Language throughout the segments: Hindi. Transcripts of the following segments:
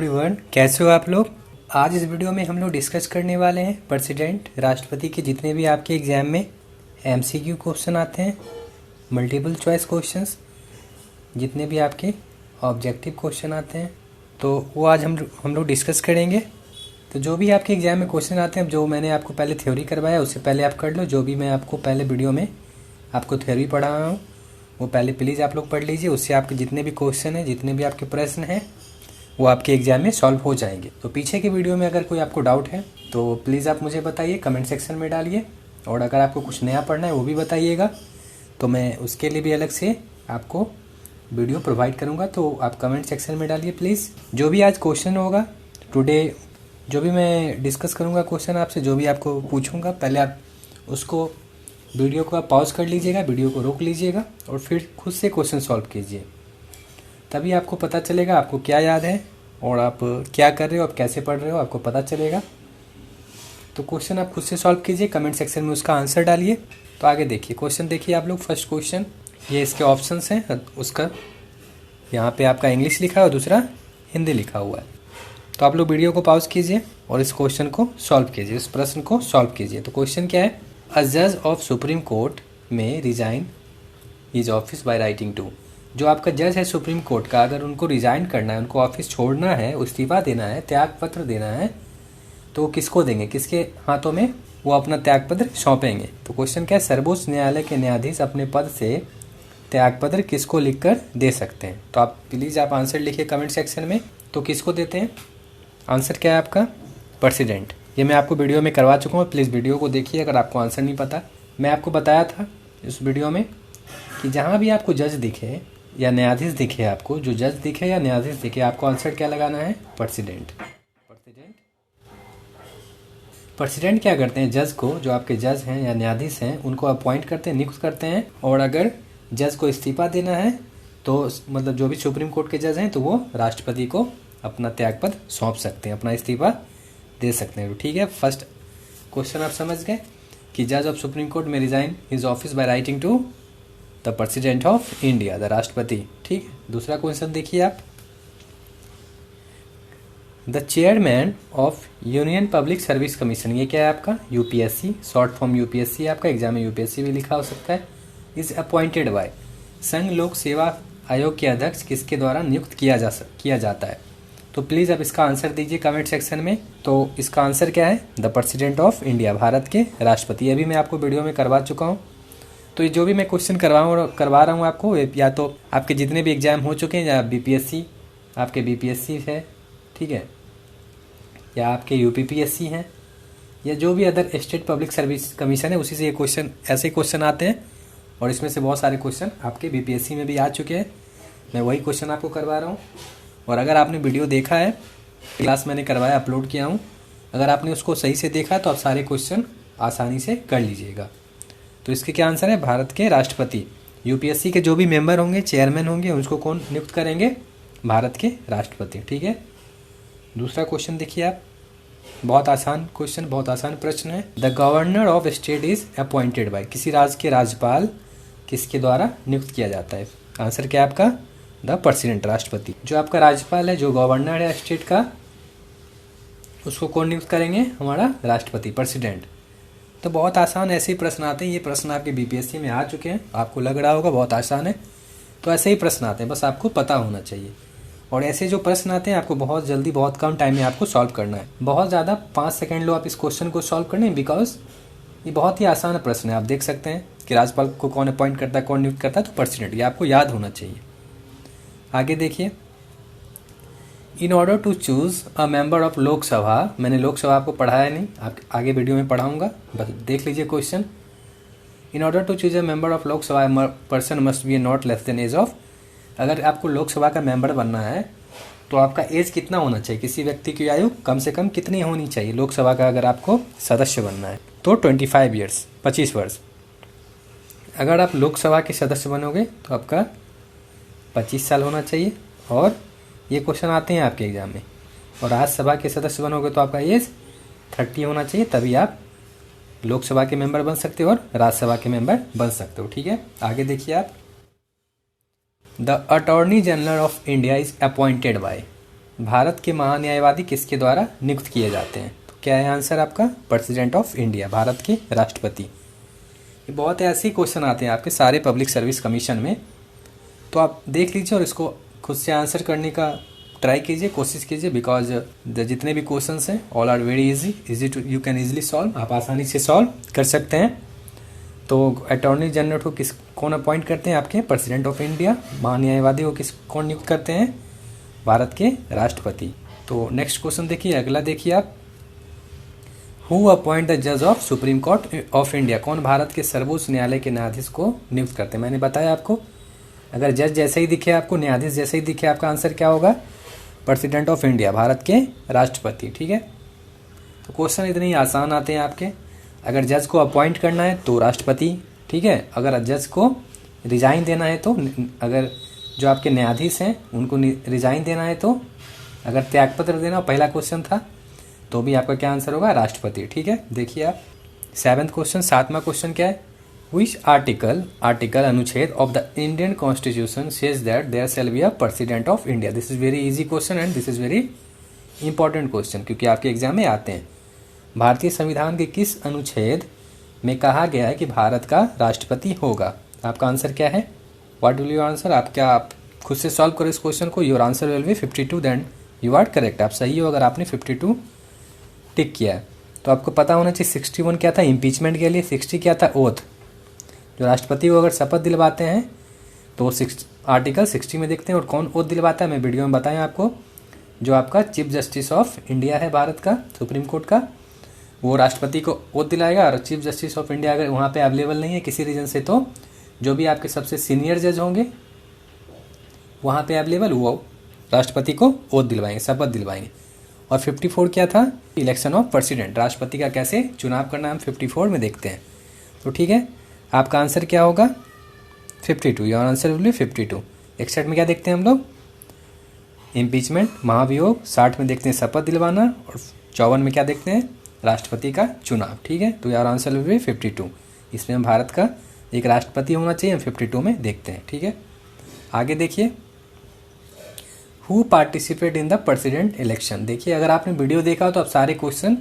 एवरीवन, कैसे हो आप लोग। आज इस वीडियो में हम लोग डिस्कस करने वाले हैं प्रेसिडेंट राष्ट्रपति के जितने भी आपके एग्जाम में एमसीक्यू क्वेश्चन आते हैं, मल्टीपल चॉइस क्वेश्चंस, जितने भी आपके ऑब्जेक्टिव क्वेश्चन आते हैं, तो वो आज हम लोग डिस्कस करेंगे। तो जो भी आपके एग्जाम में क्वेश्चन आते हैं, जो मैंने आपको पहले थ्योरी करवाया उससे पहले आप कर लो। जो भी मैं आपको पहले वीडियो में आपको थ्योरी पढ़ा हूँ वो पहले प्लीज़ आप लोग पढ़ लीजिए। उससे आपके जितने भी क्वेश्चन हैं, जितने भी आपके प्रश्न हैं, वो आपके एग्जाम में सॉल्व हो जाएंगे। तो पीछे के वीडियो में अगर कोई आपको डाउट है तो प्लीज़ आप मुझे बताइए, कमेंट सेक्शन में डालिए। और अगर आपको कुछ नया पढ़ना है वो भी बताइएगा, तो मैं उसके लिए भी अलग से आपको वीडियो प्रोवाइड करूँगा। तो आप कमेंट सेक्शन में डालिए प्लीज़। जो भी आज क्वेश्चन होगा टुडे, जो भी मैं डिस्कस करूँगा क्वेश्चन आपसे, जो भी आपको पूछूँगा, पहले आप उसको वीडियो को आप पॉज कर लीजिएगा, वीडियो को रोक लीजिएगा और फिर खुद से क्वेश्चन सॉल्व कीजिए। तभी आपको पता चलेगा आपको क्या याद है और आप क्या कर रहे हो, आप कैसे पढ़ रहे हो, आपको पता चलेगा। तो क्वेश्चन आप खुद से सॉल्व कीजिए, कमेंट सेक्शन में उसका आंसर डालिए। तो आगे देखिए, क्वेश्चन देखिए आप लोग। फर्स्ट क्वेश्चन, ये इसके ऑप्शंस हैं, उसका यहाँ पे आपका इंग्लिश लिखा है और दूसरा हिंदी लिखा हुआ है। तो आप लोग वीडियो को पॉज कीजिए और इस क्वेश्चन को सॉल्व कीजिए, इस प्रश्न को सॉल्व कीजिए। तो क्वेश्चन क्या है, अ जज ऑफ सुप्रीम कोर्ट में resign his office by writing to. जो आपका जज है सुप्रीम कोर्ट का, अगर उनको रिजाइन करना है, उनको ऑफिस छोड़ना है, इस्तीफा देना है, त्याग पत्र देना है, तो किसको देंगे, किसके हाथों में वो अपना त्याग पत्र सौंपेंगे। तो क्वेश्चन क्या है, सर्वोच्च न्यायालय के न्यायाधीश अपने पद से त्याग पत्र किसको लिखकर दे सकते हैं। तो आप प्लीज़ आप आंसर लिखिए कमेंट सेक्शन में। तो किसको देते हैं, आंसर क्या है आपका, प्रेसिडेंट। ये मैं आपको वीडियो में करवा चुका हूँ, प्लीज़ वीडियो को देखिए अगर आपको आंसर नहीं पता। मैं आपको बताया था इस वीडियो में कि जहाँ भी आपको जज दिखे या न्यायाधीश दिखे, आपको जो जज दिखे या न्यायाधीश दिखे, आपको आंसर क्या लगाना है, प्रेसिडेंट। प्रेसिडेंट क्या करते हैं, जज को, जो आपके जज हैं या न्यायाधीश हैं, उनको अपॉइंट करते हैं, नियुक्त करते हैं। और अगर जज को इस्तीफा देना है तो मतलब जो भी सुप्रीम कोर्ट के जज हैं, तो वो राष्ट्रपति को अपना त्यागपत्र सौंप सकते हैं, अपना इस्तीफा दे सकते हैं। ठीक है, फर्स्ट क्वेश्चन आप समझ गए कि जज ऑफ सुप्रीम कोर्ट में resign his office by writing to the president of India, the राष्ट्रपति। ठीक है, दूसरा क्वेश्चन देखिए आप, the chairman of Union Public Service Commission, ये क्या है आपका, यूपीएससी, शॉर्ट फॉर्म यूपीएससी, आपका एग्जाम में यूपीएससी भी लिखा हो सकता है। इज अपॉइंटेड बाय, संघ लोक सेवा आयोग के अध्यक्ष किसके द्वारा नियुक्त किया जाता है। तो प्लीज़ आप इसका आंसर दीजिए कमेंट सेक्शन में। तो इसका आंसर क्या है, the president of India, Bharat के राष्ट्रपति। अभी मैं आपको वीडियो में करवा चुका हूँ। तो ये जो भी मैं क्वेश्चन करवा रहा हूँ आपको, या तो आपके जितने भी एग्जाम हो चुके हैं, या बीपीएससी, आपके बीपीएससी है, ठीक है, या आपके यूपीपीएससी हैं, या जो भी other state public Service commission है, उसी से ये क्वेश्चन, ऐसे क्वेश्चन आते हैं। और इसमें से बहुत सारे क्वेश्चन आपके बीपीएससी में भी आ चुके हैं। मैं वही क्वेश्चन आपको करवा रहा हूँ। और अगर आपने वीडियो देखा है, क्लास मैंने करवाया, अपलोड किया हूँ, अगर आपने उसको सही से देखा तो आप सारे क्वेश्चन आसानी से कर लीजिएगा। तो इसके क्या आंसर है, भारत के राष्ट्रपति। यूपीएससी के जो भी मेंबर होंगे, चेयरमैन होंगे, उसको कौन नियुक्त करेंगे, भारत के राष्ट्रपति। ठीक है, दूसरा क्वेश्चन देखिए आप, बहुत आसान क्वेश्चन, बहुत आसान प्रश्न है। The governor of state is appointed by, किसी राज्य के राज्यपाल किसके द्वारा नियुक्त किया जाता है। आंसर क्या है आपका, द प्रेसिडेंट, राष्ट्रपति। जो आपका राज्यपाल है, जो गवर्नर है स्टेट का, उसको कौन नियुक्त करेंगे, हमारा राष्ट्रपति, प्रेसिडेंट। तो बहुत आसान ऐसे ही प्रश्न आते हैं। ये प्रश्न आपके बीपीएससी में आ चुके हैं, आपको लग रहा होगा बहुत आसान है, तो ऐसे ही प्रश्न आते हैं, बस आपको पता होना चाहिए। और ऐसे जो प्रश्न आते हैं आपको बहुत जल्दी, बहुत कम टाइम में आपको सॉल्व करना है। बहुत ज़्यादा 5 सेकेंड लो आप इस क्वेश्चन को सॉल्व करने, बिकॉज ये बहुत ही आसान प्रश्न है। आप देख सकते हैं कि राज्यपाल को कौन अपॉइंट करता है, कौन नियुक्त करता है, तो प्रेसिडेंट, ये आपको याद होना चाहिए। आगे देखिए, in order to choose a member of Lok Sabha, मैंने लोकसभा आपको पढ़ाया नहीं, आप आगे वीडियो में पढ़ाऊंगा, बस देख लीजिए question. In order to choose a member of Lok Sabha person must be not less than age of, अगर आपको लोकसभा का मेंबर बनना है तो आपका एज कितना होना चाहिए, किसी व्यक्ति की आयु कम से कम कितनी होनी चाहिए लोकसभा का, अगर आपको सदस्य बनना है तो 25 ईयर्स, 25 वर्ष। अगर आप लोकसभा के सदस्य बनोगे तो आपका 25 साल होना चाहिए। और ये क्वेश्चन आते हैं आपके एग्जाम में। और राज्यसभा के सदस्य बनोगे तो आपका एज 30 होना चाहिए, तभी आप लोकसभा के मेंबर बन सकते हो और राज्यसभा के मेंबर बन सकते हो। ठीक है, आगे देखिए आप, the attorney general of India is appointed by, Bharat के महान्यायवादी किसके द्वारा नियुक्त किए जाते हैं? तो क्या है आंसर आपका? प्रेसिडेंट ऑफ इंडिया, भारत के राष्ट्रपति। ये बहुत ऐसे ही क्वेश्चन आते हैं आपके सारे पब्लिक सर्विस कमीशन में, तो आप देख लीजिए और इसको खुद से आंसर करने का ट्राई कीजिए, कोशिश कीजिए, बिकॉज जितने भी क्वेश्चंस हैं all are very easy too you can easily solve, आप आसानी से सॉल्व कर सकते हैं। तो अटॉर्नी जनरल को कौन अपॉइंट करते हैं? आपके प्रेसिडेंट ऑफ इंडिया। महान्यायवादी को कौन नियुक्त करते हैं? भारत के राष्ट्रपति। तो नेक्स्ट क्वेश्चन देखिए, अगला देखिए आप, हु अपॉइंट द जज of Supreme court of India? कौन भारत के सर्वोच्च न्यायालय के न्यायाधीश को नियुक्त करते हैं? मैंने बताया आपको, अगर जज जैसे ही दिखे आपको, न्यायाधीश जैसे ही दिखे, आपका आंसर क्या होगा? प्रेसिडेंट ऑफ इंडिया, भारत के राष्ट्रपति। ठीक है, तो क्वेश्चन इतने ही आसान आते हैं आपके। अगर जज को अपॉइंट करना है तो राष्ट्रपति, ठीक है। अगर जज को रिजाइन देना है तो, अगर जो आपके न्यायाधीश हैं उनको रिजाइन देना है तो, अगर त्यागपत्र देना पहला क्वेश्चन था तो भी आपका क्या आंसर होगा? राष्ट्रपति। ठीक है, देखिए आप 7th क्वेश्चन, 7वां क्वेश्चन क्या है? विच आर्टिकल अनुच्छेद of the Indian constitution says that there shall be a president of India? This is very easy question and this is very important question, क्योंकि आपके एग्जाम में आते हैं। भारतीय संविधान के किस अनुच्छेद में कहा गया है कि भारत का राष्ट्रपति होगा? आपका आंसर क्या है? What will you answer? आप खुद से सॉल्व करो इस क्वेश्चन को। Your answer will be 52, then you are correct. आप सही हो अगर आपने 52 टिक किया है। तो आपको पता होना चाहिए 61 क्या था? इम्पीचमेंट के लिए। 60 क्या था? ओथ। जो राष्ट्रपति को अगर शपथ दिलवाते हैं तो आर्टिकल 60 में देखते हैं। और कौन ओथ दिलवाता है मैं वीडियो में बताएं आपको। जो आपका चीफ जस्टिस ऑफ इंडिया है भारत का, सुप्रीम कोर्ट का, वो राष्ट्रपति को ओथ दिलाएगा। और चीफ जस्टिस ऑफ इंडिया अगर वहाँ पे अवेलेबल नहीं है किसी रीजन से, तो जो भी आपके सबसे सीनियर जज होंगे वहाँ पे अवेलेबल, वो राष्ट्रपति को ओथ दिलवाएंगे, शपथ दिलवाएंगे। और 54 क्या था? इलेक्शन ऑफ प्रेसिडेंट, राष्ट्रपति का कैसे चुनाव करना हम 54 में देखते हैं। तो ठीक है, आपका आंसर क्या होगा? 52। Your answer will be 52। 61 में क्या देखते हैं हम लोग? इम्पीचमेंट, महाभियोग। 60 में देखते हैं शपथ दिलवाना। और 54 में क्या देखते हैं? राष्ट्रपति का चुनाव। ठीक है, तो योर आंसर विल बी 52। इसमें हम भारत का एक राष्ट्रपति होना चाहिए, हम 52 में देखते हैं। ठीक है, आगे देखिए, who participate in the president election? देखिए, अगर आपने वीडियो देखा हो तो आप सारे क्वेश्चन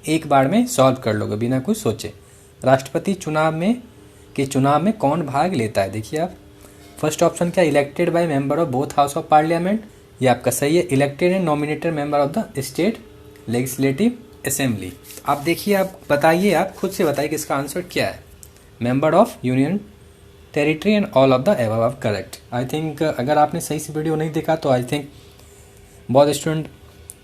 एक बार में सॉल्व कर लोगे बिना कुछ सोचे। राष्ट्रपति चुनाव में कौन भाग लेता है? देखिए आप, फर्स्ट ऑप्शन क्या? Elected by member of both house of parliament. ये आपका सही है। Elected and nominated member of the state legislative assembly. आप देखिए, आप बताइए, आप खुद से बताइए कि इसका आंसर क्या है? Member of union territory and all of the above are correct. I think अगर आपने सही से वीडियो नहीं देखा तो आई थिंक बहुत स्टूडेंट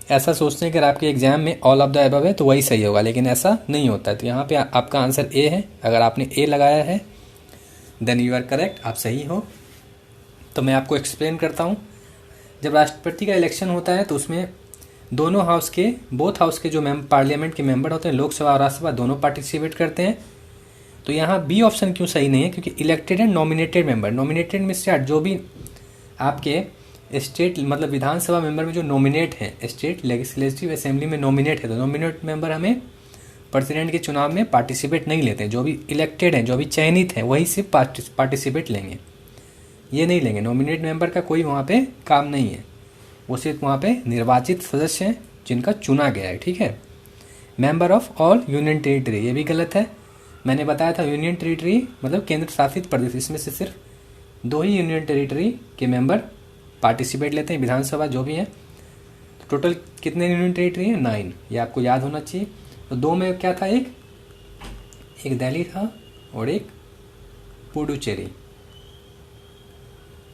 ऐसा सोचते हैं कि अगर आपके एग्जाम में ऑल ऑफ द एबव है तो वही सही होगा, लेकिन ऐसा नहीं होता है। तो यहाँ पे आपका आंसर ए है। अगर आपने ए लगाया है देन यू आर करेक्ट, आप सही हो। तो मैं आपको एक्सप्लेन करता हूँ। जब राष्ट्रपति का इलेक्शन होता है तो उसमें दोनों हाउस के, बोथ हाउस के जो पार्लियामेंट के मेंबर होते हैं, लोकसभा और राज्यसभा, दोनों पार्टिसिपेट करते हैं। तो यहाँ बी ऑप्शन क्यों सही नहीं है? क्योंकि elected and nominated member, nominated में स्टार्ट, जो भी आपके स्टेट मतलब विधानसभा मेंबर में जो नॉमिनेट हैं, स्टेट लेजिस्लेटिव असेंबली में नॉमिनेट है, तो नॉमिनेट मेंबर हमें प्रेसिडेंट के चुनाव में पार्टिसिपेट नहीं लेते हैं। जो भी इलेक्टेड हैं, जो भी चयनित हैं, वही सिर्फ पार्टिसिपेट लेंगे, ये नहीं लेंगे। नॉमिनेट मेंबर का कोई वहाँ पे काम नहीं है, वो सिर्फ वहाँ पे निर्वाचित सदस्य हैं जिनका चुना गया है। ठीक है, member of all union territory, ये भी गलत है। मैंने बताया था यूनियन टेरिटरी मतलब केंद्र शासित प्रदेश, इसमें से सिर्फ 2 ही यूनियन टेरिटरी के मेंबर पार्टिसिपेट लेते हैं, विधानसभा जो भी है। तो टोटल कितने यूनियन टेरिटरी है? 9, ये आपको याद होना चाहिए। तो 2 में क्या था? एक दिल्ली था और एक पुडुचेरी।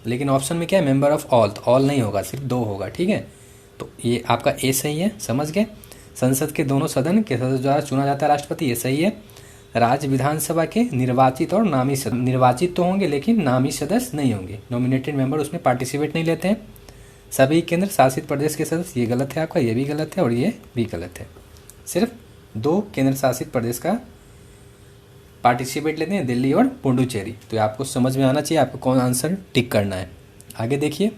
लेकिन ऑप्शन में क्या है? मेंबर ऑफ ऑल, तो ऑल नहीं होगा, सिर्फ 2 होगा। ठीक है, तो ये आपका ए सही है, समझ गए। संसद के दोनों सदन के सदस्य द्वारा चुना जाता है राष्ट्रपति, ये सही है। राज्य विधानसभा के निर्वाचित और नामी सदस्य, निर्वाचित तो होंगे लेकिन नामी सदस्य नहीं होंगे, नॉमिनेटेड मेंबर उसमें पार्टिसिपेट नहीं लेते हैं। सभी केंद्र शासित प्रदेश के सदस्य, ये गलत है आपका, ये भी गलत है और ये भी गलत है। सिर्फ 2 केंद्र शासित प्रदेश का पार्टिसिपेट लेते हैं, दिल्ली और पुडुचेरी। तो आपको समझ में आना चाहिए आपको कौन आंसर टिक करना है। आगे देखिए,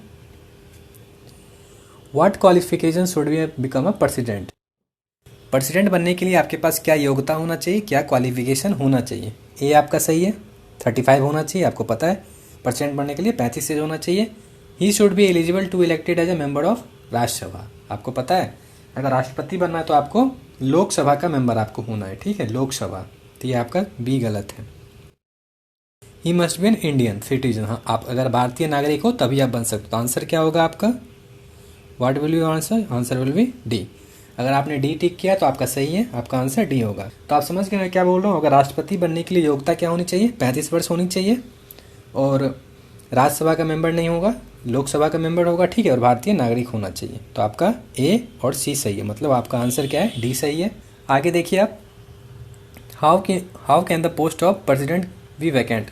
what qualification should be become a president? President बनने के लिए आपके पास क्या योग्यता होना चाहिए, क्या क्वालिफिकेशन होना चाहिए? ए आपका सही है, 35 होना चाहिए, आपको पता है। प्रेसिडेंट बनने के लिए 35 एज होना चाहिए। He should be eligible to elected as a member of Rajya Sabha. आपको पता है अगर राष्ट्रपति बनना है तो आपको लोकसभा का मेंबर आपको होना है, ठीक है, लोकसभा। तो ये आपका बी गलत है। He must be an Indian citizen. हाँ, आप अगर भारतीय नागरिक हो तभी आप बन सकते हो। तो आंसर क्या होगा आपका? What will be answer? Answer will B D. अगर आपने डी टिक किया तो आपका सही है, आपका आंसर डी होगा। तो आप समझ गए मैं क्या बोल रहा हूँ। अगर राष्ट्रपति बनने के लिए योग्यता क्या होनी चाहिए? 35 वर्ष होनी चाहिए, और राज्यसभा का मेंबर नहीं होगा, लोकसभा का मेंबर होगा, ठीक है, और भारतीय नागरिक होना चाहिए। तो आपका ए और सी सही है, मतलब आपका आंसर क्या है? डी सही है। आगे देखिए आप, how can the post of president be vacant.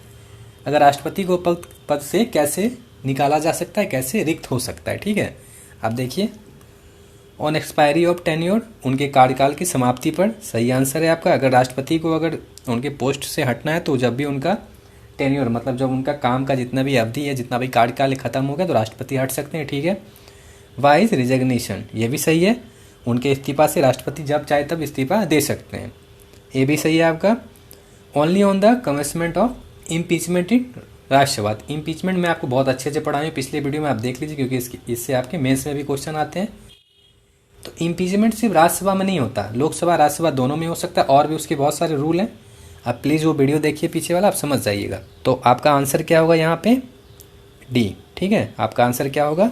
अगर राष्ट्रपति को पद से कैसे निकाला जा सकता है, कैसे रिक्त हो सकता है, ठीक है। आप देखिए, ऑन एक्सपायरी ऑफ टेन्योर, उनके कार्यकाल की समाप्ति पर, सही आंसर है आपका। अगर राष्ट्रपति को अगर उनके पोस्ट से हटना है तो जब भी उनका टेन्योर, मतलब जब उनका काम का जितना भी अवधि है, जितना भी कार्यकाल खत्म हो गया तो राष्ट्रपति हट सकते हैं, ठीक है। वाइज रिजिग्नेशन, ये भी सही है, उनके इस्तीफा से राष्ट्रपति जब चाहे तब इस्तीफा दे सकते हैं, ये भी सही है आपका। Only on the commencement of impeachment in Rajya Sabha. Impeachment में आपको बहुत अच्छे से पढ़ाए हैं पिछले वीडियो में, आप देख लीजिए, क्योंकि इससे आपके मेंस में भी क्वेश्चन आते हैं। तो इम्पीचमेंट सिर्फ राज्यसभा में नहीं होता, लोकसभा राज्यसभा दोनों में हो सकता है, और भी उसके बहुत सारे रूल हैं। आप प्लीज़ वो वीडियो देखिए पीछे वाला, आप समझ जाइएगा। तो आपका आंसर क्या होगा यहाँ पे? डी, ठीक है, आपका आंसर क्या होगा?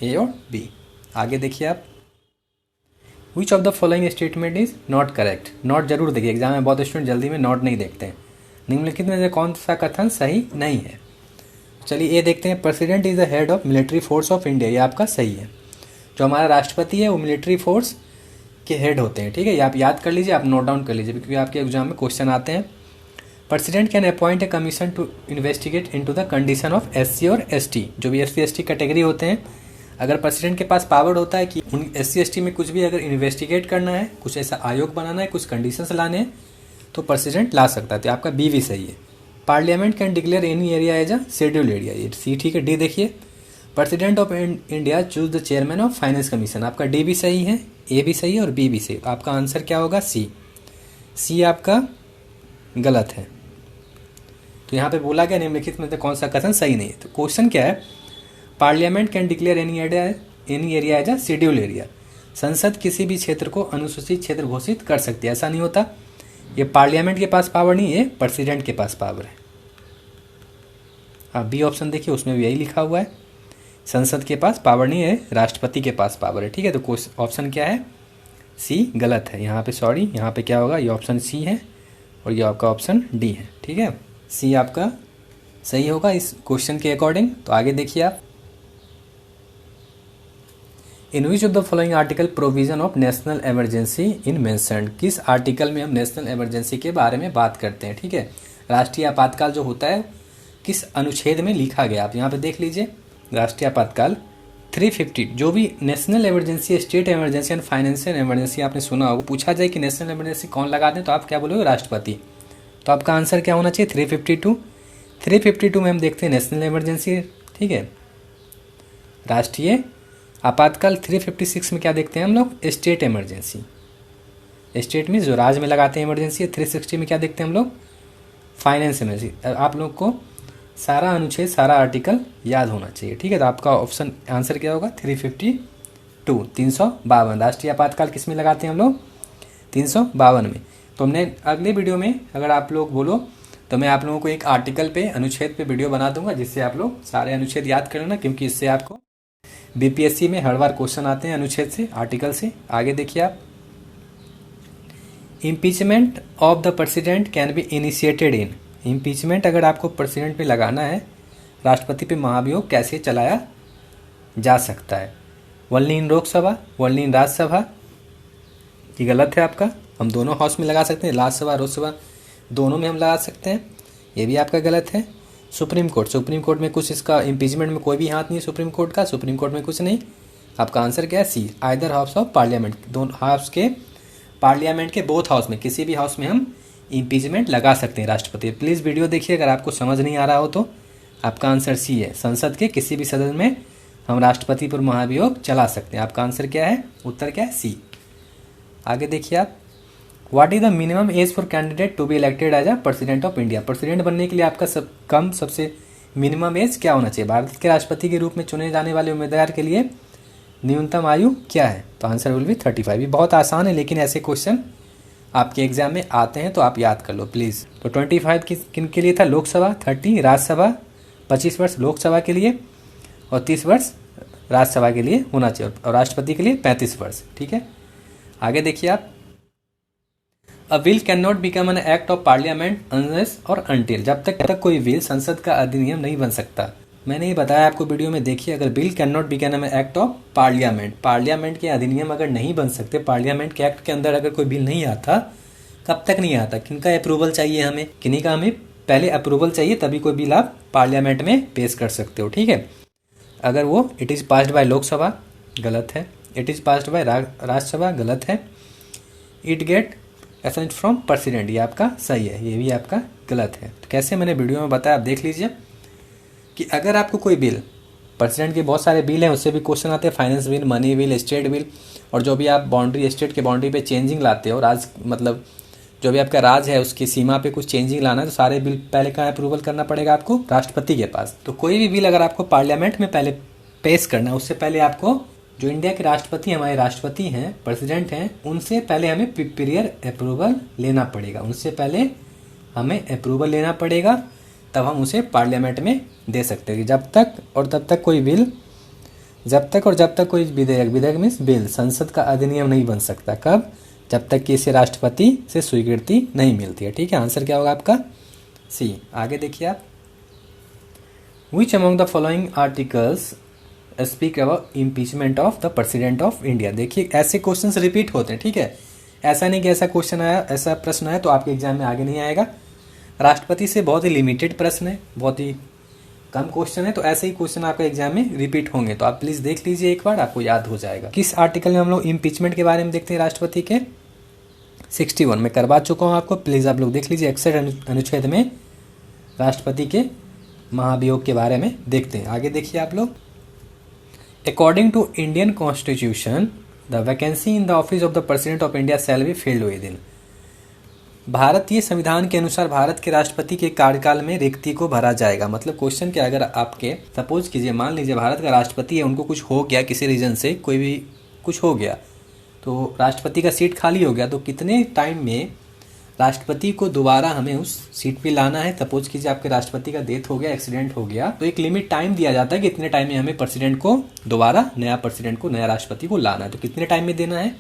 ए और बी। आगे देखिए आप, विच of the following statement is not correct. Not जरूर देखिए, एग्जाम में बहुत स्टूडेंट जल्दी में नॉट नहीं देखते हैं। निम्नलिखित में से कौन सा कथन सही नहीं है? चलिए ये देखते हैं, president is the head of military force of India, ये आपका सही है। जो हमारा राष्ट्रपति है वो मिलिट्री फोर्स के हेड होते हैं, ठीक है, ये आप याद कर लीजिए, आप नोट डाउन कर लीजिए, क्योंकि आपके एग्जाम में क्वेश्चन आते हैं। President can appoint a commission to investigate into the condition of SC और ST, जो भी SC ST कैटेगरी होते हैं। अगर प्रेसिडेंट के पास पावर होता है कि उन SC ST में कुछ भी अगर इन्वेस्टिगेट करना है, कुछ ऐसा आयोग बनाना है, कुछ कंडीशंस लाने हैं, तो प्रेसिडेंट ला सकता है। तो आपका बी भी सही है। Parliament can declare any area as a scheduled area, ये सी, ठीक है। डी देखिए, president of India choose the chairman of finance commission, आपका डी भी सही है, ए भी सही है और बी भी सही। आपका आंसर क्या होगा? सी। सी आपका गलत है। तो यहाँ पे बोला गया निम्नलिखित में से कौन सा कथन सही नहीं है। तो क्वेश्चन क्या है? Parliament can declare any area as a schedule area, संसद किसी भी क्षेत्र को अनुसूचित क्षेत्र घोषित कर सकती है, ऐसा नहीं होता। ये पार्लियामेंट के पास पावर नहीं है, प्रेसिडेंट के पास पावर है। आप बी ऑप्शन देखिए, उसमें भी यही लिखा हुआ है, संसद के पास पावर नहीं है, राष्ट्रपति के पास पावर है, ठीक है। तो ऑप्शन क्या है? सी गलत है यहाँ पे, सॉरी, यहाँ पे क्या होगा? ये ऑप्शन सी है और ये आपका ऑप्शन डी है, ठीक है। सी आपका सही होगा इस क्वेश्चन के अकॉर्डिंग। तो आगे देखिए आप, in which of the following article provision of national emergency in mentioned, किस आर्टिकल में हम नेशनल इमरजेंसी के बारे में बात करते हैं, ठीक है। राष्ट्रीय आपातकाल जो होता है किस अनुच्छेद में लिखा गया, आप यहाँ पे देख लीजिए। राष्ट्रीय आपातकाल 350, जो भी national emergency, state emergency and financial emergency आपने सुना होगा, पूछा जाए कि नेशनल इमरजेंसी कौन लगा दें तो आप क्या बोलोगे? राष्ट्रपति। तो आपका आंसर क्या होना चाहिए? 352। 352 में हम देखते हैं नेशनल इमरजेंसी, ठीक है। राष्ट्रीय आपातकाल 356 में क्या देखते हैं हम लोग? State emergency. स्टेट में जो राज्य में लगाते हैं इमरजेंसी। 360 में क्या देखते हैं हम लोग? Finance emergency. आप लोग को सारा अनुच्छेद, सारा आर्टिकल याद होना चाहिए, ठीक है। तो आपका ऑप्शन आंसर क्या होगा? 352, 352। राष्ट्रीय आपातकाल किस में लगाते हैं हम लोग? 352 में। तो हमने अगले वीडियो में, अगर आप लोग बोलो तो मैं आप लोगों को एक आर्टिकल पे, अनुच्छेद पे वीडियो बना दूंगा, जिससे आप लोग सारे अनुच्छेद याद कर लेना, क्योंकि इससे आपको BPSC में हर बार क्वेश्चन आते हैं अनुच्छेद से, आर्टिकल से। आगे देखिए आप, impeachment of the president can be initiated in. Impeachment अगर आपको प्रेसिडेंट पे लगाना है, राष्ट्रपति पे महाभियोग कैसे चलाया जा सकता है? Only in Lok Sabha, only in Rajya Sabha, ये गलत है आपका। हम दोनों हाउस में लगा सकते हैं, राज्यसभा लोकसभा दोनों में हम लगा सकते हैं, ये भी आपका गलत है। सुप्रीम कोर्ट, सुप्रीम कोर्ट में कुछ, इसका इम्पीचमेंट में कोई भी हाथ नहीं है सुप्रीम कोर्ट का, सुप्रीम कोर्ट में कुछ नहीं। आपका आंसर क्या है? सी। आइदर हाउस ऑफ पार्लियामेंट, दोनों हाउस के, पार्लियामेंट के बोथ हाउस में, किसी भी हाउस में हम इम्पीचमेंट लगा सकते हैं राष्ट्रपति। प्लीज़ वीडियो देखिए, अगर आपको समझ नहीं आ रहा हो तो। आपका आंसर सी है, संसद के किसी भी सदन में हम राष्ट्रपति पर महाभियोग चला सकते हैं। आपका आंसर क्या है? उत्तर क्या है? सी। आगे देखिए आप, what is the minimum age for candidate to be elected as a president of India. प्रेसिडेंट बनने के लिए आपका सबसे मिनिमम एज क्या होना चाहिए? भारत के राष्ट्रपति के रूप में चुने जाने वाले उम्मीदवार के लिए न्यूनतम आयु क्या है? तो आंसर विल बी 35। ये बहुत आसान है, लेकिन ऐसे क्वेश्चन आपके एग्जाम में आते हैं तो आप याद कर लो प्लीज़। तो 25 किन के लिए था? लोकसभा, 30 राज्यसभा, 25 वर्ष लोकसभा के लिए और 30 वर्ष राज्यसभा के लिए होना चाहिए, और राष्ट्रपति के लिए 35 वर्ष। ठीक है, आगे देखिए आप। अ bill can not become an act of parliament unless और अनटिल, जब तक कोई बिल संसद का अधिनियम नहीं बन सकता। मैंने ये बताया आपको वीडियो में, देखिए, अगर bill can not become an act of parliament के अधिनियम अगर नहीं बन सकते, पार्लियामेंट के एक्ट के अंदर अगर कोई बिल नहीं आता, कब तक नहीं आता? किनका अप्रूवल चाहिए हमें? किन्हीं का हमें पहले अप्रूवल चाहिए, तभी कोई बिल आप पार्लियामेंट में पेश कर सकते हो। ठीक है, अगर वो it is passed by Lok Sabha, गलत है। It is passed by Rajya Sabha, गलत है। It get assent from president, ये आपका सही है, ये भी आपका गलत है। तो कैसे मैंने वीडियो में बताया, आप देख लीजिए कि अगर आपको कोई बिल, प्रेसिडेंट के बहुत सारे बिल हैं, उससे भी क्वेश्चन आते हैं, finance bill, money bill, state bill, और जो भी आप बाउंड्री, स्टेट के बाउंड्री पे चेंजिंग लाते हो, राज मतलब जो भी आपका राज है उसकी सीमा पे कुछ चेंजिंग लाना है, तो सारे बिल पहले कहाँ अप्रूवल करना पड़ेगा आपको? राष्ट्रपति के पास। तो कोई भी बिल अगर आपको पार्लियामेंट में पहले पेश करना है, उससे पहले आपको जो इंडिया के राष्ट्रपति, हमारे राष्ट्रपति हैं, प्रेसिडेंट हैं, उनसे पहले हमें प्रियर अप्रूवल लेना पड़ेगा। उनसे पहले हमें अप्रूवल लेना पड़ेगा, तब हम उसे पार्लियामेंट में दे सकते हैं। जब तक और तब तक कोई बिल, जब तक कोई विधेयक मीन्स बिल संसद का अधिनियम नहीं बन सकता। कब? जब तक कि इसे राष्ट्रपति से स्वीकृति नहीं मिलती है। ठीक है, आंसर क्या होगा आपका? सी। आगे देखिए आप। Which among the following articles speak about impeachment of the president of India. देखिए, ऐसे क्वेश्चंस रिपीट होते हैं। ठीक है, ऐसा नहीं कि ऐसा क्वेश्चन आया, ऐसा प्रश्न आया तो आपके एग्जाम में आगे नहीं आएगा। राष्ट्रपति से बहुत ही लिमिटेड प्रश्न है, बहुत ही कम क्वेश्चन है, तो ऐसे ही क्वेश्चन आपके एग्जाम में रिपीट होंगे। तो आप प्लीज देख लीजिए एक बार, आपको याद हो जाएगा। किस आर्टिकल में हम लोग इम्पीचमेंट के बारे में देखते हैं राष्ट्रपति के? 61 में करवा चुका हूँ आपको, प्लीज आप लोग देख लीजिए। 61 अनुच्छेद में राष्ट्रपति के महाभियोग के बारे में देखते हैं। आगे देखिए आप लोग। According to Indian constitution the vacancy in the office of the president of India shall be filled within. भारतीय संविधान के अनुसार भारत के राष्ट्रपति के कार्यकाल में रिक्ति को भरा जाएगा। मतलब क्वेश्चन क्या, अगर आपके सपोज कीजिए, मान लीजिए भारत का राष्ट्रपति है, उनको कुछ हो गया, किसी रीजन से कोई भी कुछ हो गया, तो राष्ट्रपति का सीट खाली हो गया, तो कितने टाइम में राष्ट्रपति को दोबारा हमें उस सीट पे लाना है? सपोज कीजिए आपके राष्ट्रपति का डेथ हो गया, एक्सीडेंट हो गया, तो एक लिमिट टाइम दिया जाता है कि इतने टाइम में हमें प्रेसिडेंट को दोबारा, नया प्रेसिडेंट को, नया राष्ट्रपति को लाना है। तो कितने टाइम में देना है?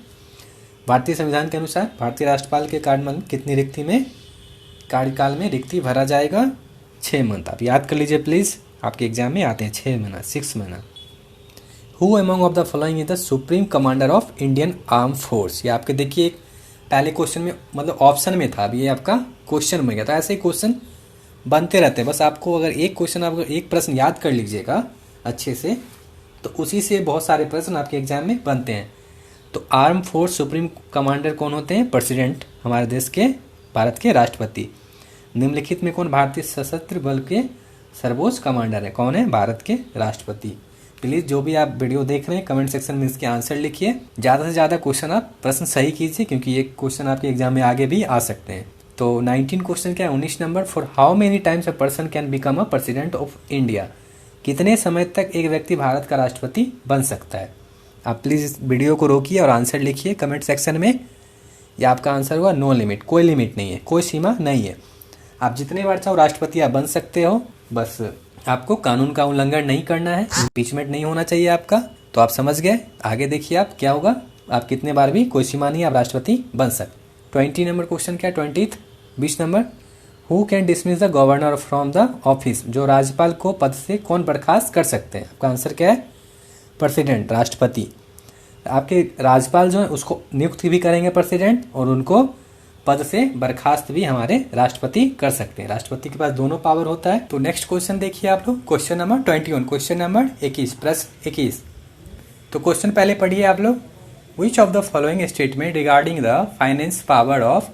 भारतीय संविधान के अनुसार भारतीय राज्यपाल के कार्यकाल कितनी रिक्ति में, कार्यकाल में रिक्ति भरा जाएगा? 6 मंथ। आप याद कर लीजिए प्लीज, आपके एग्जाम में आते हैं 6 महीना, 6 महीना। Who among of the following is the supreme commander of Indian arm force. ये आपके देखिए पहले क्वेश्चन में मतलब ऑप्शन में था, अब ये आपका क्वेश्चन में गया। तो ऐसे ही क्वेश्चन बनते रहते हैं। बस आपको अगर एक क्वेश्चन, आप एक प्रश्न याद कर लीजिएगा अच्छे से, तो उसी से बहुत सारे प्रश्न आपके एग्जाम में बनते हैं। तो आर्म फोर्स सुप्रीम कमांडर कौन होते हैं? प्रेसिडेंट, हमारे देश के, भारत के राष्ट्रपति। निम्नलिखित में कौन भारतीय सशस्त्र बल के सर्वोच्च कमांडर है? कौन है? भारत के राष्ट्रपति। प्लीज जो भी आप वीडियो देख रहे हैं कमेंट सेक्शन में इसके आंसर लिखिए। ज़्यादा से ज़्यादा क्वेश्चन आप प्रश्न सही कीजिए, क्योंकि ये क्वेश्चन आपके एग्जाम में आगे भी आ सकते हैं। तो 19 क्वेश्चन क्या है? 19 number. For how many times a person can become a president of India. कितने समय तक एक व्यक्ति भारत का राष्ट्रपति बन सकता है? आप प्लीज़ इस वीडियो को रोकिए और आंसर लिखिए कमेंट सेक्शन में। या आपका आंसर हुआ नो लिमिट, कोई लिमिट नहीं है, कोई सीमा नहीं है। आप जितने बार चाहो राष्ट्रपति आप बन सकते हो, बस आपको कानून का उल्लंघन नहीं करना है, इम्पीचमेंट नहीं होना चाहिए आपका। तो आप समझ गए। आगे देखिए आप क्या होगा, आप कितने बार भी, कोई सीमा नहीं, आप राष्ट्रपति बन सकते। 20 नंबर क्वेश्चन क्या है? 20 number. Who can dismiss the governor from the office. जो राज्यपाल को पद से कौन बर्खास्त कर सकते हैं? आपका आंसर क्या है? प्रेसिडेंट, राष्ट्रपति। आपके राज्यपाल जो है उसको नियुक्त भी करेंगे प्रेसिडेंट, और उनको पद से बर्खास्त भी हमारे राष्ट्रपति कर सकते हैं। राष्ट्रपति के पास दोनों पावर होता है। तो नेक्स्ट क्वेश्चन देखिए आप लोग, क्वेश्चन नंबर 21, क्वेश्चन नंबर 21, प्रश्न 21। तो क्वेश्चन पहले पढ़िए आप लोग। विच of the following statement regarding the finance power of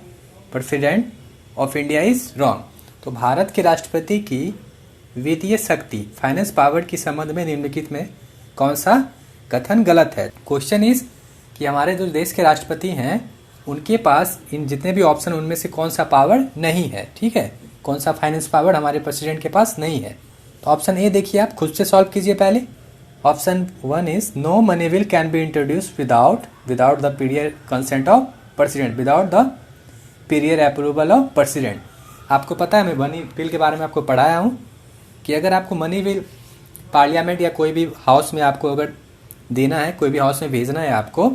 president of India is wrong. तो भारत के राष्ट्रपति की वित्तीय शक्ति, फाइनेंस पावर के संबंध में निम्नलिखित में कौन सा कथन गलत है? क्वेश्चन इज कि हमारे जो देश के राष्ट्रपति हैं उनके पास इन जितने भी ऑप्शन उनमें से कौन सा पावर नहीं है। ठीक है, कौन सा फाइनेंस पावर हमारे प्रेसिडेंट के पास नहीं है? तो ऑप्शन ए देखिए, आप खुद से सॉल्व कीजिए पहले। Option 1 is no money bill can be introduce without the prior consent of president, without the prior approval of president. आपको पता है, मैं मनी बिल के बारे में आपको पढ़ाया हूँ कि अगर आपको मनी बिल पार्लियामेंट या कोई भी हाउस में आपको अगर देना है, कोई भी हाउस में भेजना है आपको,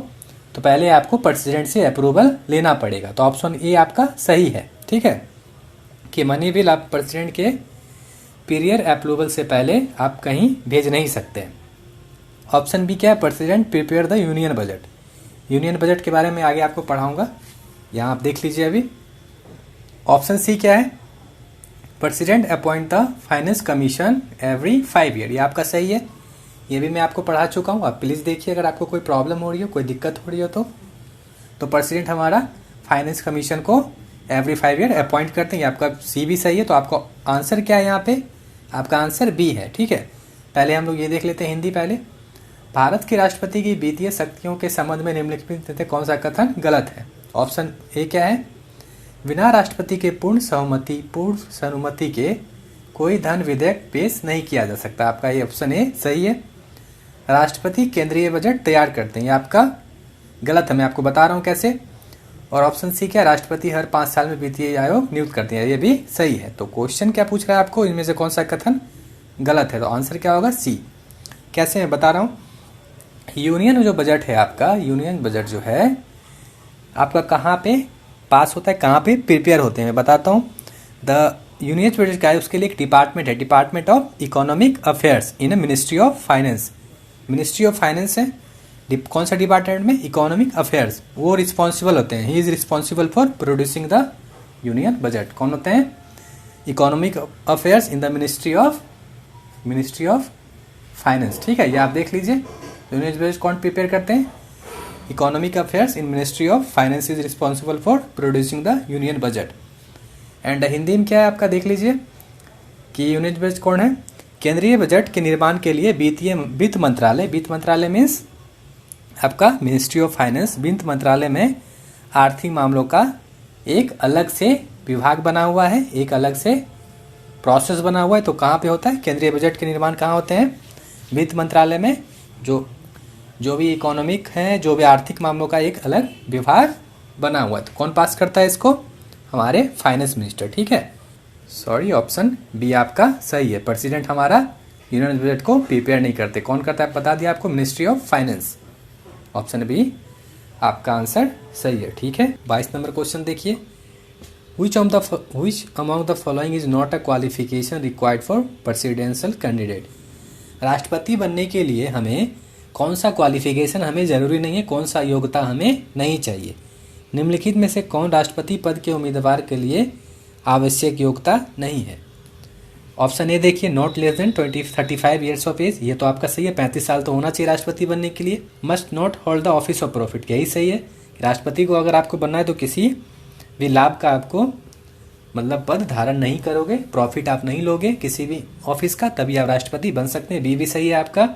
तो पहले आपको प्रेसिडेंट से अप्रूवल लेना पड़ेगा। तो ऑप्शन ए आपका सही है, ठीक है, कि मनी बिल आप प्रेसिडेंट के पीरियर अप्रूवल से पहले आप कहीं भेज नहीं सकते। ऑप्शन बी क्या है, president prepare the union budget. Union budget के बारे में आगे आपको पढ़ाऊंगा, यहाँ आप देख लीजिए अभी। ऑप्शन सी क्या है, president appoint the finance commission every 5 year. ये आपका सही है, ये भी मैं आपको पढ़ा चुका हूँ। आप प्लीज़ देखिए, अगर आपको कोई प्रॉब्लम हो रही हो, कोई दिक्कत हो रही हो तो प्रेसिडेंट हमारा फाइनेंस कमीशन को एवरी 5 ईयर अपॉइंट करते हैं। ये आपका सी भी सही है। तो आपका आंसर क्या है यहाँ पे, आपका आंसर बी है, ठीक है। पहले हम लोग ये देख लेते हैं हिंदी पहले। भारत के राष्ट्रपति की वित्तीय शक्तियों के संबंध में निम्नलिखित में से कौन सा कथन गलत है। ऑप्शन ए क्या है, बिना राष्ट्रपति के पूर्ण सहमति के कोई धन विधेयक पेश नहीं किया जा सकता। आपका ये ऑप्शन ए सही है। राष्ट्रपति केंद्रीय बजट तैयार करते हैं, ये आपका गलत है, मैं आपको बता रहा हूँ कैसे। और ऑप्शन सी क्या है, राष्ट्रपति हर 5 साल में वित्तीय आयोग नियुक्त करते हैं, ये भी सही है। तो क्वेश्चन क्या पूछ रहा है आपको, इनमें से कौन सा कथन गलत है। तो आंसर क्या होगा, सी। कैसे मैं बता रहा हूँ, यूनियन जो बजट है आपका, यूनियन बजट जो है आपका कहाँ पे पास होता है, कहाँ पे प्रिपेयर होते हैं, मैं बताता हूँ। द यूनियन बजट का है, उसके लिए एक डिपार्टमेंट है, department of economic affairs in ministry of finance. Ministry of finance है, कौन सा डिपार्टमेंट में, इकोनॉमिक अफेयर्स, वो रिस्पॉन्सिबल होते हैं। He is responsible for producing the union budget. कौन होते हैं, economic affairs in the ministry of finance, ठीक है। ये आप देख लीजिए, यूनियन बजट कौन प्रिपेयर करते हैं, economic affairs in ministry of finance is responsible for producing the union budget. And Hindi में क्या है आपका, देख लीजिए कि यूनियन बजट कौन है, केंद्रीय बजट के निर्माण के लिए वित्त मंत्रालय मीन्स आपका मिनिस्ट्री ऑफ फाइनेंस, वित्त मंत्रालय में आर्थिक मामलों का एक अलग से विभाग बना हुआ है, एक अलग से प्रोसेस बना हुआ है। तो कहाँ पे होता है, केंद्रीय बजट के निर्माण कहाँ होते हैं, वित्त मंत्रालय में। जो भी इकोनॉमिक है, जो भी आर्थिक मामलों का एक अलग विभाग बना हुआ है। तो कौन पास करता है इसको, हमारे फाइनेंस मिनिस्टर, ठीक है। सॉरी, ऑप्शन बी आपका सही है। प्रेसिडेंट हमारा यूनियन बजट को प्रिपेयर नहीं करते, कौन करता है बता दिया आपको, ministry of finance. Option B आपका आंसर सही है, ठीक है। 22 नंबर क्वेश्चन देखिए, which among the following is not a qualification required for presidential candidate। राष्ट्रपति बनने के लिए हमें कौन सा क्वालिफिकेशन हमें जरूरी नहीं है, कौन सा योग्यता हमें नहीं चाहिए। निम्नलिखित में से कौन राष्ट्रपति पद के उम्मीदवार के लिए आवश्यक योग्यता नहीं है। ऑप्शन ए देखिए, not less than 35 years of age, ये तो आपका सही है, 35 साल तो होना चाहिए राष्ट्रपति बनने के लिए। Must not hold the office of profit, यही सही है। राष्ट्रपति को अगर आपको बनना है तो किसी भी लाभ का आपको मतलब पद धारण नहीं करोगे, प्रॉफिट आप नहीं लोगे किसी भी ऑफिस का, तभी आप राष्ट्रपति बन सकते हैं। बी भी सही है आपका।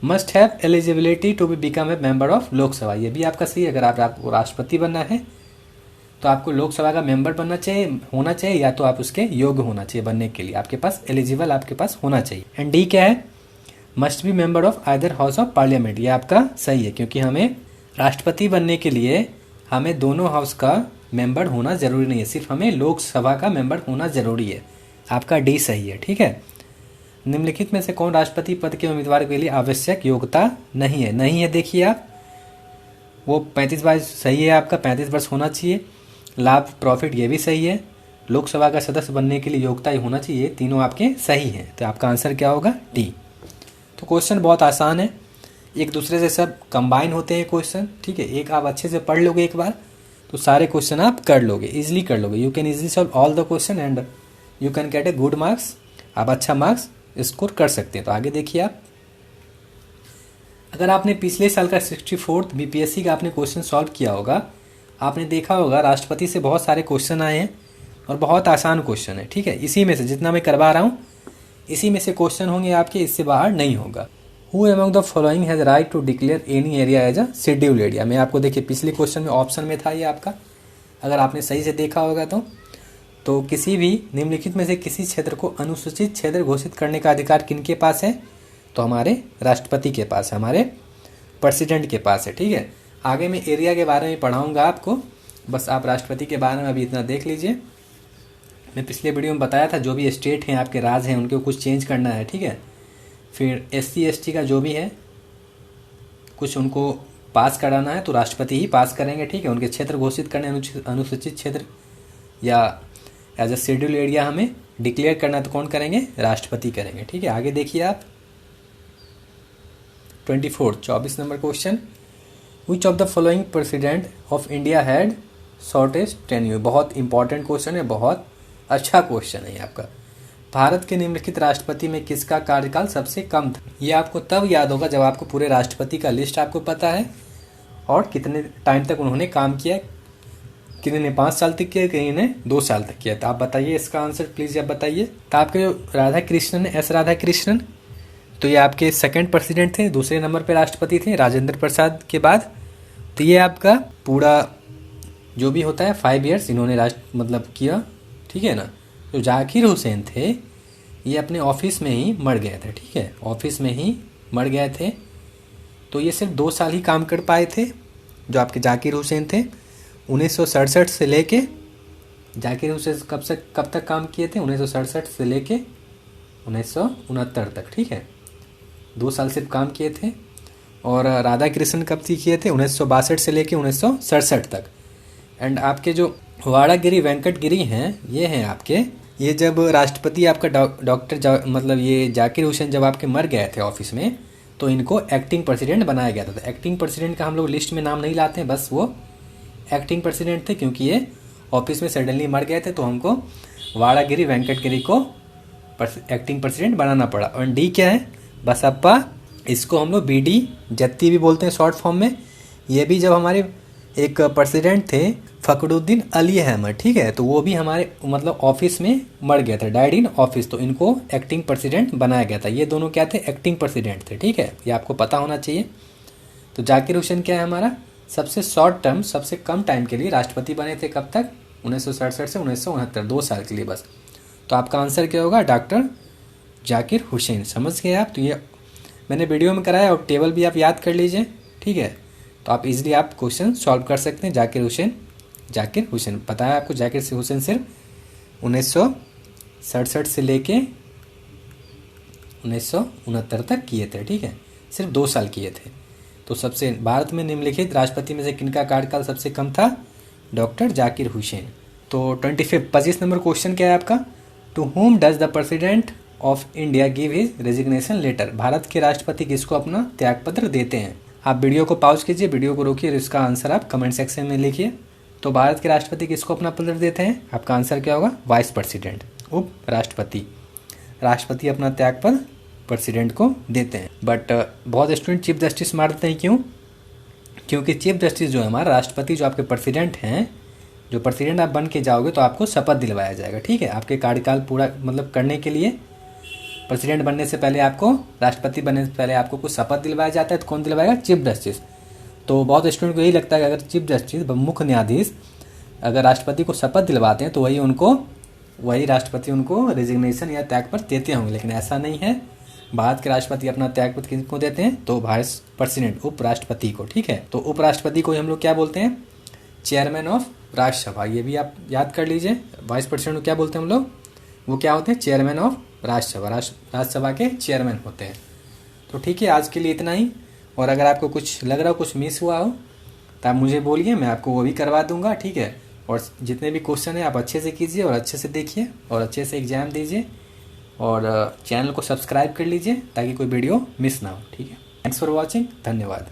Must have eligibility to be become a member of Lok Sabha, ये भी आपका सही है। अगर आपको राष्ट्रपति बनना है तो आपको लोकसभा का मेंबर बनना चाहिए, होना चाहिए, या तो आप उसके योग्य होना चाहिए बनने के लिए, आपके पास एलिजिबल आपके पास होना चाहिए। एंड डी क्या है, must be member of either house of parliament, ये आपका सही है, क्योंकि हमें राष्ट्रपति बनने के लिए हमें दोनों हाउस का मेंबर होना जरूरी नहीं है, सिर्फ हमें लोकसभा का मेंबर होना जरूरी है। आपका डी सही है, ठीक है। निम्नलिखित में से कौन राष्ट्रपति पद के उम्मीदवार के लिए आवश्यक योग्यता नहीं है। नहीं है देखिए आप, वो 35 वर्ष सही है आपका, 35 वर्ष होना चाहिए। लाभ प्रॉफिट ये भी सही है। लोकसभा का सदस्य बनने के लिए योग्यता ही होना चाहिए, तीनों आपके सही हैं। तो आपका आंसर क्या होगा, डी। तो क्वेश्चन बहुत आसान है, एक दूसरे से सब कंबाइन होते हैं क्वेश्चन, ठीक है। एक आप अच्छे से पढ़ लोगे एक बार तो सारे क्वेश्चन आप कर लोगे, इजीली कर लोगे। You can easily solve all the question and you can get a good marks, आप अच्छा मार्क्स स्कोर कर सकते हैं। तो आगे देखिए आप, अगर आपने पिछले साल का 64th बीपीएससी का आपने क्वेश्चन सॉल्व किया होगा, आपने देखा होगा राष्ट्रपति से बहुत सारे क्वेश्चन आए हैं और बहुत आसान क्वेश्चन है, ठीक है। इसी में से जितना मैं करवा रहा हूँ इसी में से क्वेश्चन होंगे आपके, इससे बाहर नहीं होगा। Who among the following has right to declare any area as a scheduled area. मैं आपको देखिए पिछले क्वेश्चन में ऑप्शन में था ये आपका, अगर आपने सही से देखा होगा तो किसी भी निम्नलिखित में से किसी क्षेत्र को अनुसूचित क्षेत्र घोषित करने का अधिकार किनके पास है, तो हमारे राष्ट्रपति के पास है, हमारे प्रेसिडेंट के पास है। ठीक है, आगे मैं एरिया के बारे में पढ़ाऊँगा आपको, बस आप राष्ट्रपति के बारे में अभी इतना देख लीजिए। मैं पिछले वीडियो में बताया था जो भी स्टेट हैं आपके राज्य हैं उनको कुछ चेंज करना है। ठीक है, फिर SC ST का जो भी है कुछ उनको पास कराना है तो राष्ट्रपति ही पास करेंगे। ठीक है, उनके क्षेत्र घोषित करने, अनुसूचित क्षेत्र या एज अ शेड्यूल एरिया हमें डिक्लेयर करना तो कौन करेंगे, राष्ट्रपति करेंगे। ठीक है, आगे देखिए आप 24 number question, which of the following president of India had shortest tenure. बहुत इंपॉर्टेंट क्वेश्चन है, बहुत अच्छा क्वेश्चन है ये आपका। भारत के निम्नलिखित राष्ट्रपति में किसका कार्यकाल सबसे कम था। ये आपको तब याद होगा जब आपको पूरे राष्ट्रपति का लिस्ट आपको पता है और कितने टाइम तक उन्होंने काम किया। किन्हीं ने 5 साल तक किया, किन्हीं ने 2 साल तक किया। तो आप बताइए इसका आंसर प्लीज आप बताइए। तो आपके जो राधा कृष्णन है, S राधा कृष्णन, तो ये आपके सेकंड प्रेसिडेंट थे, दूसरे नंबर पे राष्ट्रपति थे राजेंद्र प्रसाद के बाद। तो ये आपका पूरा जो भी होता है 5 ईयर्स इन्होंने मतलब किया। ठीक है ना। जो जाकिर हुसैन थे ये अपने ऑफिस में ही मर गए थे। ठीक है, ऑफिस में ही मर गए थे, तो ये सिर्फ 2 साल ही काम कर पाए थे। जो आपके जाकिर हुसैन थे 1967 से लेके, जाकिर हुसैन कब तक काम किए थे, 1967 से लेके 1969 तक। ठीक है, 2 साल सिर्फ काम किए थे। और राधा कृष्ण कब से किए थे, 1962 से लेके 1967 तक। एंड आपके जो वाड़ागिरी वेंकटगिरी हैं ये हैं आपके, ये जब राष्ट्रपति आपका डॉक्टर मतलब ये जाकिर हुसैन जब आपके मर गए थे ऑफिस में तो इनको एक्टिंग प्रेसिडेंट बनाया गया था। तो एक्टिंग प्रेसिडेंट का हम लोग लिस्ट में नाम नहीं लाते हैं, बस वो एक्टिंग प्रेसिडेंट थे क्योंकि ये ऑफिस में सडनली मर गए थे तो हमको वाड़ागिरी वेंकटगिरी को एक्टिंग प्रेसिडेंट बनाना पड़ा। और डी क्या है, बसप्पा, इसको हम लोग BD जत्ती भी बोलते हैं शॉर्ट फॉर्म में। ये भी जब हमारे एक प्रेसिडेंट थे फखरुद्दीन अली अहमद, ठीक है, तो वो भी हमारे मतलब ऑफिस में मर गया था, डाइड इन ऑफिस, तो इनको एक्टिंग प्रेसिडेंट बनाया गया था। ये दोनों क्या थे, एक्टिंग प्रेसिडेंट थे। ठीक है, ये आपको पता होना चाहिए। तो जाकिर हुसैन क्या है हमारा, सबसे शॉर्ट टर्म सबसे कम टाइम के लिए राष्ट्रपति बने थे। कब तक, 1967 से 1969, 2 साल के लिए बस। तो आपका आंसर क्या होगा, डॉक्टर जाकिर हुसैन। समझ गए आप। तो ये मैंने वीडियो में कराया और टेबल भी आप याद कर लीजिए। ठीक है, तो आप इजीली आप क्वेश्चन सॉल्व कर सकते हैं। जाकिर हुसैन पता है आपको, जाकिर हुसैन सिर्फ 1967 से लेके 1969 तक किए थे। ठीक है, सिर्फ 2 साल किए थे। तो सबसे भारत में निम्नलिखित राष्ट्रपति में से किनका कार्यकाल सबसे कम था, डॉक्टर जाकिर हुसैन। तो 25 नंबर क्वेश्चन क्या है आपका, to whom does the president of India give his resignation letter. भारत के राष्ट्रपति किसको अपना त्यागपत्र देते हैं। आप वीडियो को पॉज कीजिए, वीडियो को रोकिए और इसका आंसर आप कमेंट सेक्शन में लिखिए। तो भारत के राष्ट्रपति किसको अपना पत्र देते हैं, आपका आंसर क्या होगा, वाइस प्रेसिडेंट, उप राष्ट्रपति। राष्ट्रपति अपना त्यागपत्र प्रेसिडेंट को देते हैं। बट बहुत स्टूडेंट चीफ जस्टिस मारते हैं, क्यों, क्योंकि चीफ जस्टिस जो है हमारा राष्ट्रपति जो आपके प्रेसिडेंट हैं, जो प्रेसिडेंट आप बन के जाओगे तो आपको शपथ दिलवाया जाएगा। ठीक है, आपके कार्यकाल पूरा मतलब करने के लिए प्रेसिडेंट बनने से पहले आपको, राष्ट्रपति बनने से पहले आपको कुछ शपथ दिलवाया जाता है। तो कौन दिलवाएगा, चीफ जस्टिस। तो बहुत स्टूडेंट को यही लगता है कि अगर चीफ जस्टिस मुख्य न्यायाधीश अगर राष्ट्रपति को शपथ दिलवाते हैं तो वही राष्ट्रपति उनको रेजिग्नेशन या त्यागपत्र देते होंगे, लेकिन ऐसा नहीं है। भारत के राष्ट्रपति अपना त्यागपत्र किसको देते हैं, तो वाइस प्रेसिडेंट, उपराष्ट्रपति को। ठीक है, तो उपराष्ट्रपति को हम लोग क्या बोलते हैं, चेयरमैन ऑफ राज्यसभा। ये भी आप याद कर लीजिए। वाइस प्रेसिडेंट को क्या बोलते हैं हम लोग, वो क्या होते हैं, चेयरमैन ऑफ राज्यसभा, राज्यसभा के चेयरमैन होते हैं। तो ठीक है, आज के लिए इतना ही। और अगर आपको कुछ लग रहा हो, कुछ मिस हुआ हो तो आप मुझे बोलिए, मैं आपको वो भी करवा दूंगा। ठीक है, और जितने भी क्वेश्चन है आप अच्छे से कीजिए और अच्छे से देखिए और अच्छे से एग्जाम दीजिए और चैनल को सब्सक्राइब कर लीजिए ताकि कोई वीडियो मिस ना हो। ठीक है, थैंक्स फॉर वॉचिंग, धन्यवाद।